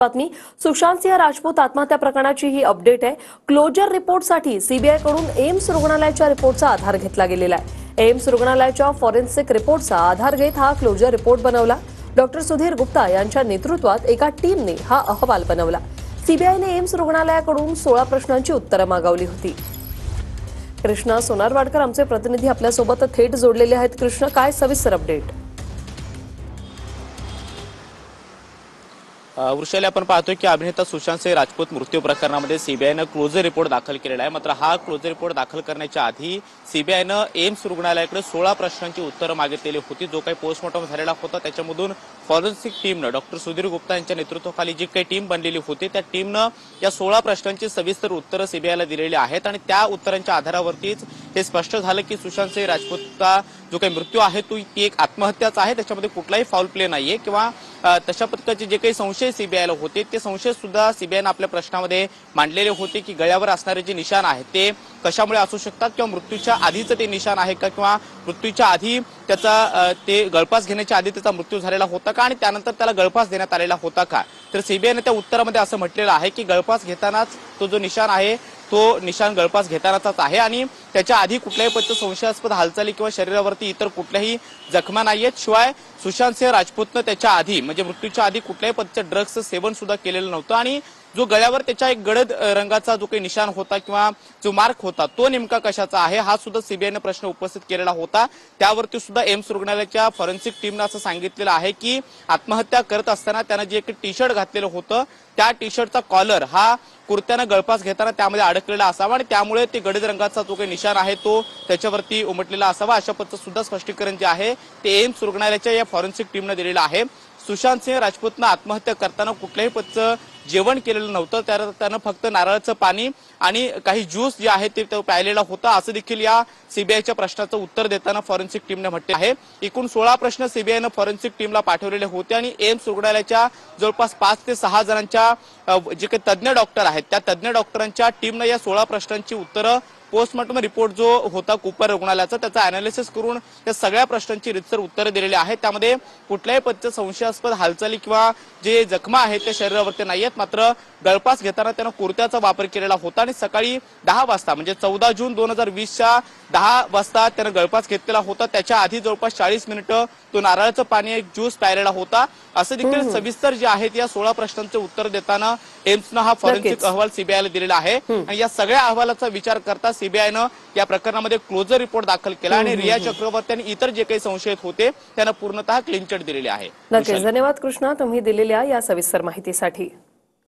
बातमी सुशांत सिंह राजपूत आत्महत्या प्रकरणाची ही अपडेट आहे। क्लोजर रिपोर्टसाठी सीबीआय कडून एम्स रुग्णालयाच्या रिपोर्टचा आधार घेतला गेलेला आहे। एम्स रुग्णालयाच्या फॉरेन्सिक रिपोर्टचा आधार घेत हा क्लोजर रिपोर्ट बनवला। डॉक्टर सुधीर गुप्ता यांच्या नेतृत्वात एका टीमने हा अहवाल बनवला। सीबीआयने एम्स रुग्णालयाकडून 16 प्रश्नांची उत्तरे मागवली होती। कृष्णा सोनारवाडकर आमचे प्रतिनिधी आपल्यासोबत थेट जोडलेले आहेत। कृष्णा, काय सविस्तर अपडेट? वृषाली, आपण पाहतोय की अभिनेता सुशांत सिंह राजपूत मृत्यू प्रकरणामध्ये सीबीआयनं क्लोजर रिपोर्ट दाखल केलेला आहे। मात्र हा क्लोजर रिपोर्ट दाखल करण्याच्या आधी सीबीआयनं एम्स रुग्णालयाकडे 16 प्रश्नांची उत्तरं मागितलेली होती। जो काही पोस्टमॉर्टम झालेला होता त्याच्यामधून फॉरेन्सिक टीमनं डॉक्टर सुधीर गुप्ता यांच्या नेतृत्वाखाली जी काही टीम बनलेली होती त्या टीमनं या 16 प्रश्नांची सविस्तर उत्तरं सीबीआयला दिलेली आहेत आणि त्या उत्तरांच्या आधारावरतीच हे स्पष्ट झालं की सुशांत सिंह राजपूतचा जो काही मृत्यू आहे ती एक आत्महत्याच आहे। त्याच्यामध्ये कुठलाही फाऊल प्ले नाहीये किंवा तशा प्रकारचे जे काही संशय सीबीआयला होते ते संशय सुद्धा सीबीआयने आपल्या प्रश्नामध्ये मांडलेले होते की गळ्यावर असणारे जे निशाण आहेत ते कशामुळे असू शकतात किंवा मृत्यूच्या आधीचं ते निशाण आहे का किंवा मृत्यूच्या आधी त्याचा ते गळफास घेण्याच्या आधी त्याचा मृत्यू झालेला होता का आणि त्यानंतर त्याला गळफास देण्यात आलेला होता का। तर सीबीआयने त्या उत्तरामध्ये असं म्हटलेलं आहे की गळफास घेतानाच तो जो निशाण आहे तो निशाण गळफास घेतानाचाच आहे आणि त्याच्या आधी कुठल्याही पद्धतीचं संशयास्पद हालचाली किंवा शरीरावरती इतर कुठल्याही जखमा नाहीयेत। शिवाय सुशांत सिंह राजपूतनं त्याच्या आधी म्हणजे मृत्यूच्या आधी कुठल्याही पद्धतीचं ड्रग्सचं सेवन सुद्धा केलेलं नव्हतं आणि जो गळ्यावर त्याच्या एक गडद रंगाचा जो काही निशाण होता किंवा जो मार्क होता तो नेमका कशाचा आहे हा सुद्धा सीबीआयने प्रश्न उपस्थित केलेला होता। त्यावरती सुद्धा एम्स रुग्णालयाच्या फॉरेन्सिक टीमनं असं सांगितलेलं आहे की आत्महत्या करत असताना त्यानं जे एक टी शर्ट घातलेलं होतं त्या टी शर्टचा कॉलर हा कुर्त्यानं गळफास घेताना त्यामध्ये अडकलेला असावा आणि त्यामुळे ते गडद रंगाचा जो काही निशाण आहे तो त्याच्यावरती उमटलेला असावा। अशा पद्धतीचं सुद्धा स्पष्टीकरण जे आहे ते एम्स रुग्णालयाच्या या फॉरेन्सिक टीमनं दिलेलं आहे। सुशांत सिंह राजपूतनं आत्महत्या करताना कुठल्याही पद्धतीचं जेवण केलेलं नव्हतं, त्यानं फक्त नारळाचं पाणी आणि काही ज्यूस जे आहे ते प्यायलेला होता असं देखील या सीबीआयच्या प्रश्नाचं उत्तर देताना फॉरेन्सिक टीमने म्हटले आहे। एकूण 16 प्रश्न सीबीआयनं फॉरेन्सिक टीमला पाठवलेले होते आणि एम्स रुग्णालयाच्या जवळपास 5 ते 6 जणांच्या जे काही तज्ज्ञ डॉक्टर आहेत त्या तज्ज्ञ डॉक्टरांच्या टीमनं या 16 प्रश्नांची उत्तरं पोस्टमॉर्टम रिपोर्ट जो होता कुपर रुग्णालयाचा त्याचा अनालिसिस करून त्या सगळ्या प्रश्नांची रितसर उत्तरं दिलेली आहेत। त्यामध्ये कुठल्याही पद्धतीचं संशयास्पद हालचाली किंवा जे जखमा आहेत ते शरीरावरती नाहीयेत। मात्र गळफास घेताना त्यानं कुर्त्याचा वापर केलेला होता आणि सकाळी 10 वाजता म्हणजे 14 जून 2020च्या 10 वाजता त्यानं गळफास घेतलेला होता। त्याच्या आधी जवळपास 40 मिनिटं तो नारळाचं पाणी एक ज्यूस प्यायलेला होता असं देखील सविस्तर जे आहेत या 16 प्रश्नांचे उत्तर देताना एम्सनं हा फॉरेन्सिक अहवाल सीबीआयला दिलेला आहे आणि या सगळ्या अहवालाचा विचार करता सीबीआयनं या प्रकरणामध्ये क्लोजर रिपोर्ट दाखल केला आणि रिया चक्रवर्ती आणि इतर जे काही संशयित होते त्यांना पूर्णतः क्लीन चिट दिलेली आहे। नक्कीच धन्यवाद कृष्णा, तुम्ही दिलेल्या या सविस्तर माहितीसाठी।